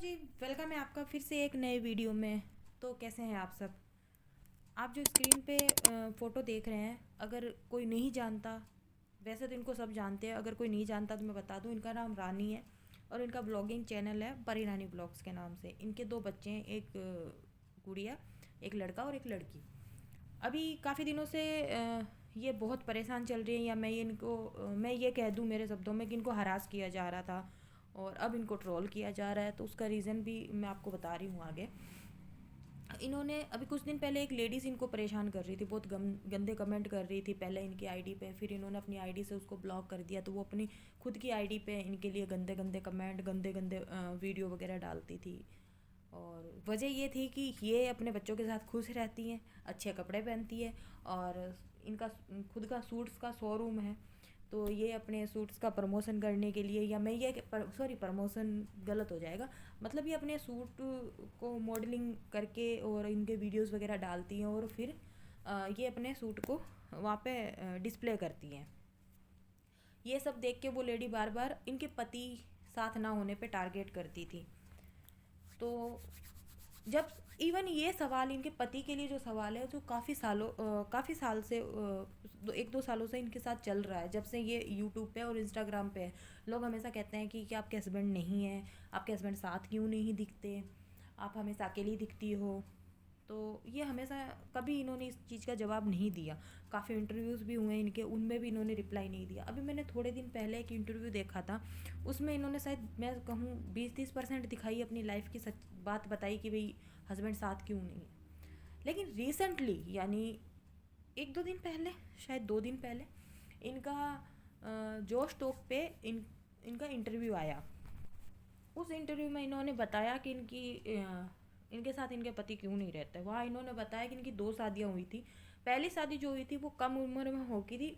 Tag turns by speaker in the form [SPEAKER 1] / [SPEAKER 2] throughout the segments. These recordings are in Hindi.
[SPEAKER 1] जी, वेलकम है आपका फिर से एक नए वीडियो में। तो कैसे हैं आप सब? आप जो स्क्रीन पे फ़ोटो देख रहे हैं, अगर कोई नहीं जानता, वैसे तो इनको सब जानते हैं, अगर कोई नहीं जानता तो मैं बता दूं, इनका नाम रानी है और इनका ब्लॉगिंग चैनल है परी रानी ब्लॉग्स के नाम से। इनके दो बच्चे हैं, एक गुड़िया, एक लड़का और एक लड़की। अभी काफ़ी दिनों से ये बहुत परेशान चल रही है, या मैं ये कह दूं मेरे शब्दों में कि इनको हरास किया जा रहा था और अब इनको ट्रोल किया जा रहा है। तो उसका रीज़न भी मैं आपको बता रही हूँ आगे। इन्होंने अभी कुछ दिन पहले एक लेडीज़ इनको परेशान कर रही थी, बहुत गंदे कमेंट कर रही थी पहले इनकी आईडी पे, फिर इन्होंने अपनी आईडी से उसको ब्लॉक कर दिया। तो वो अपनी खुद की आईडी पे इनके लिए गंदे गंदे कमेंट, गंदे गंदे वीडियो वगैरह डालती थी। और वजह ये थी कि ये अपने बच्चों के साथ खुश रहती हैं, अच्छे कपड़े पहनती है और इनका खुद का सूट्स का शोरूम है। तो ये अपने सूट्स का प्रमोशन करने के लिए, या मैं ये सॉरी, प्रमोशन गलत हो जाएगा, मतलब ये अपने सूट को मॉडलिंग करके और इनके वीडियोस वगैरह डालती हैं और फिर ये अपने सूट को वहाँ पे डिस्प्ले करती हैं। ये सब देख के वो लेडी बार बार इनके पति साथ ना होने पे टारगेट करती थी। तो जब इवन ये सवाल, इनके पति के लिए जो सवाल है, जो काफ़ी साल से एक दो सालों से इनके साथ चल रहा है, जब से ये यूट्यूब पे और इंस्टाग्राम पे है। लोग हमेशा कहते हैं कि आपके हस्बैंड नहीं है, आपके हस्बैंड साथ क्यों नहीं दिखते, आप हमेशा अकेली दिखती हो। तो ये हमेशा, कभी इन्होंने इस चीज़ का जवाब नहीं दिया। काफ़ी इंटरव्यूज़ भी हुए इनके, उनमें भी इन्होंने रिप्लाई नहीं दिया। अभी मैंने थोड़े दिन पहले एक इंटरव्यू देखा था, उसमें इन्होंने शायद मैं कहूँ 20-30% दिखाई, अपनी लाइफ की सच बात बताई कि भाई हस्बैंड साथ क्यों नहीं है। लेकिन रिसेंटली, यानी एक दो दिन पहले, शायद 2 दिन पहले, इनका जोश टॉक पे इनका इंटरव्यू आया। उस इंटरव्यू में इन्होंने बताया कि इनके साथ इनके पति क्यों नहीं रहते। वहाँ इन्होंने बताया कि इनकी 2 शादियाँ हुई थी। पहली शादी जो हुई थी वो कम उम्र में हो गई थी,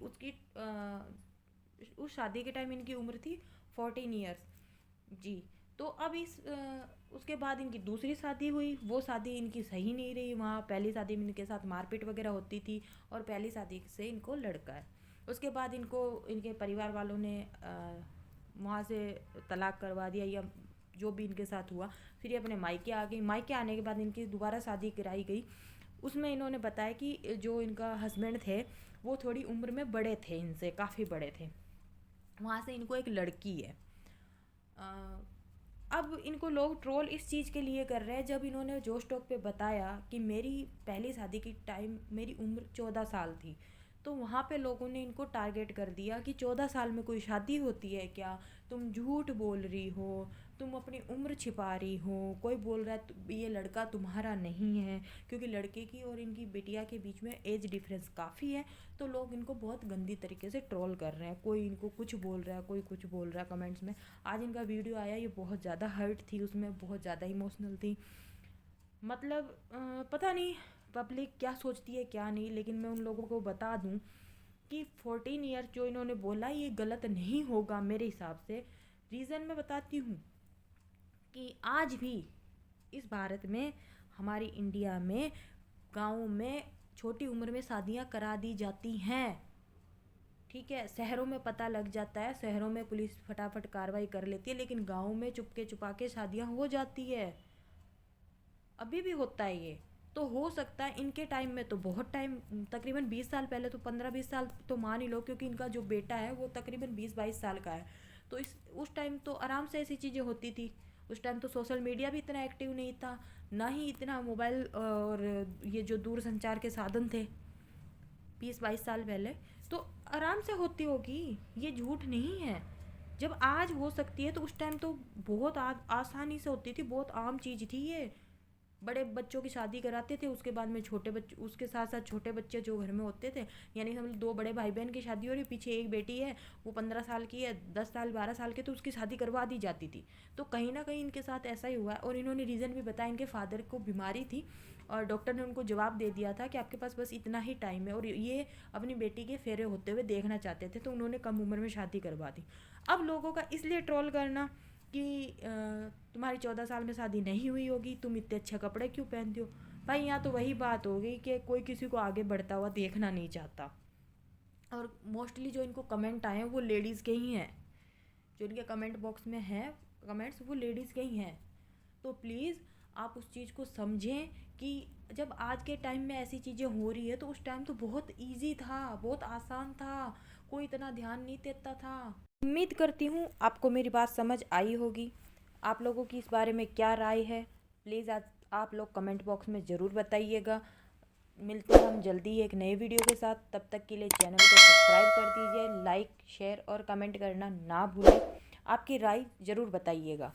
[SPEAKER 1] उस शादी के टाइम इनकी उम्र थी 14 ईयर्स जी। तो अब उसके बाद इनकी दूसरी शादी हुई, वो शादी इनकी सही नहीं रही। वहाँ पहली शादी में इनके साथ मारपीट वगैरह होती थी और पहली शादी से इनको लड़का है। उसके बाद इनको इनके परिवार वालों ने वहाँ से तलाक करवा दिया, या जो भी इनके साथ हुआ। फिर ये अपने मायके आ गई। मायके आने के बाद इनकी दोबारा शादी कराई गई। उसमें इन्होंने बताया कि जो इनका हस्बैंड थे वो थोड़ी उम्र में बड़े थे, इनसे काफ़ी बड़े थे। वहाँ से इनको एक लड़की है। अब इनको लोग ट्रोल इस चीज़ के लिए कर रहे हैं, जब इन्होंने जोश टॉक पे बताया कि मेरी पहली शादी की टाइम मेरी उम्र 14 साल थी। तो वहाँ पे लोगों ने इनको टारगेट कर दिया कि 14 साल में कोई शादी होती है क्या, तुम झूठ बोल रही हो, तुम अपनी उम्र छिपा रही हो। कोई बोल रहा है ये लड़का तुम्हारा नहीं है, क्योंकि लड़के की और इनकी बिटिया के बीच में एज डिफरेंस काफ़ी है। तो लोग इनको बहुत गंदी तरीके से ट्रोल कर रहे हैं, कोई इनको कुछ बोल रहा है, कोई कुछ बोल रहा है कमेंट्स में। आज इनका वीडियो आया, ये बहुत ज़्यादा हर्ट थी, उसमें बहुत ज़्यादा इमोशनल थी। मतलब पता नहीं पब्लिक क्या सोचती है क्या नहीं, लेकिन मैं उन लोगों को बता दूं कि 14 ईयर जो इन्होंने बोला ये गलत नहीं होगा मेरे हिसाब से। रीज़न मैं बताती हूँ कि आज भी इस भारत में, हमारी इंडिया में, गाँव में छोटी उम्र में शादियाँ करा दी जाती हैं। ठीक है, शहरों में पता लग जाता है, शहरों में पुलिस फटाफट कार्रवाई कर लेती है, लेकिन गाँव में चुपके छुपा के शादियाँ हो जाती है। अभी भी होता है ये। तो हो सकता है इनके टाइम में तो बहुत टाइम, तकरीबन 20 साल पहले, तो 15-20 साल तो मान ही लो, क्योंकि इनका जो बेटा है वो तकरीबन 20-22 साल का है। तो उस टाइम तो आराम से ऐसी चीज़ें होती थी। उस टाइम तो सोशल मीडिया भी इतना एक्टिव नहीं था, ना ही इतना मोबाइल और ये जो दूर संचार के साधन थे 20-22 साल पहले। तो आराम से होती होगी, ये झूठ नहीं है। जब आज हो सकती है तो उस टाइम तो बहुत आसानी से होती थी, बहुत आम चीज़ थी ये। बड़े बच्चों की शादी कराते थे, उसके बाद में छोटे बच्चे, उसके साथ साथ छोटे बच्चे जो घर में होते थे। यानी हम दो बड़े भाई बहन की शादी हो रही, पीछे एक बेटी है, वो 15 साल की है, 10 साल 12 साल की, तो उसकी शादी करवा दी जाती थी। तो कहीं ना कहीं इनके साथ ऐसा ही हुआ है। और इन्होंने रीज़न भी बताया, इनके फादर को बीमारी थी और डॉक्टर ने उनको जवाब दे दिया था कि आपके पास बस इतना ही टाइम है, और ये अपनी बेटी के फेरे होते हुए देखना चाहते थे, तो उन्होंने कम उम्र में शादी करवा दी। अब लोगों का इसलिए ट्रोल करना कि तुम्हारी 14 साल में शादी नहीं हुई होगी, तुम इतने अच्छे कपड़े क्यों पहनती हो। भाई यहाँ तो वही बात हो गई कि कोई किसी को आगे बढ़ता हुआ देखना नहीं चाहता। और मोस्टली जो इनको कमेंट आए हैं वो लेडीज़ के ही हैं, जो इनके कमेंट बॉक्स में हैं कमेंट्स, वो लेडीज़ के ही हैं। तो प्लीज़ आप उस चीज़ को समझें कि जब आज के टाइम में ऐसी चीज़ें हो रही है तो उस टाइम तो बहुत इजी था, बहुत आसान था, कोई इतना ध्यान नहीं देता था। उम्मीद करती हूँ आपको मेरी बात समझ आई होगी। आप लोगों की इस बारे में क्या राय है, प्लीज़ आज आप लोग कमेंट बॉक्स में ज़रूर बताइएगा। मिलते हैं हम जल्दी एक नए वीडियो के साथ। तब तक के लिए चैनल को सब्सक्राइब कर दीजिए, लाइक शेयर और कमेंट करना ना भूलें। आपकी राय ज़रूर बताइएगा।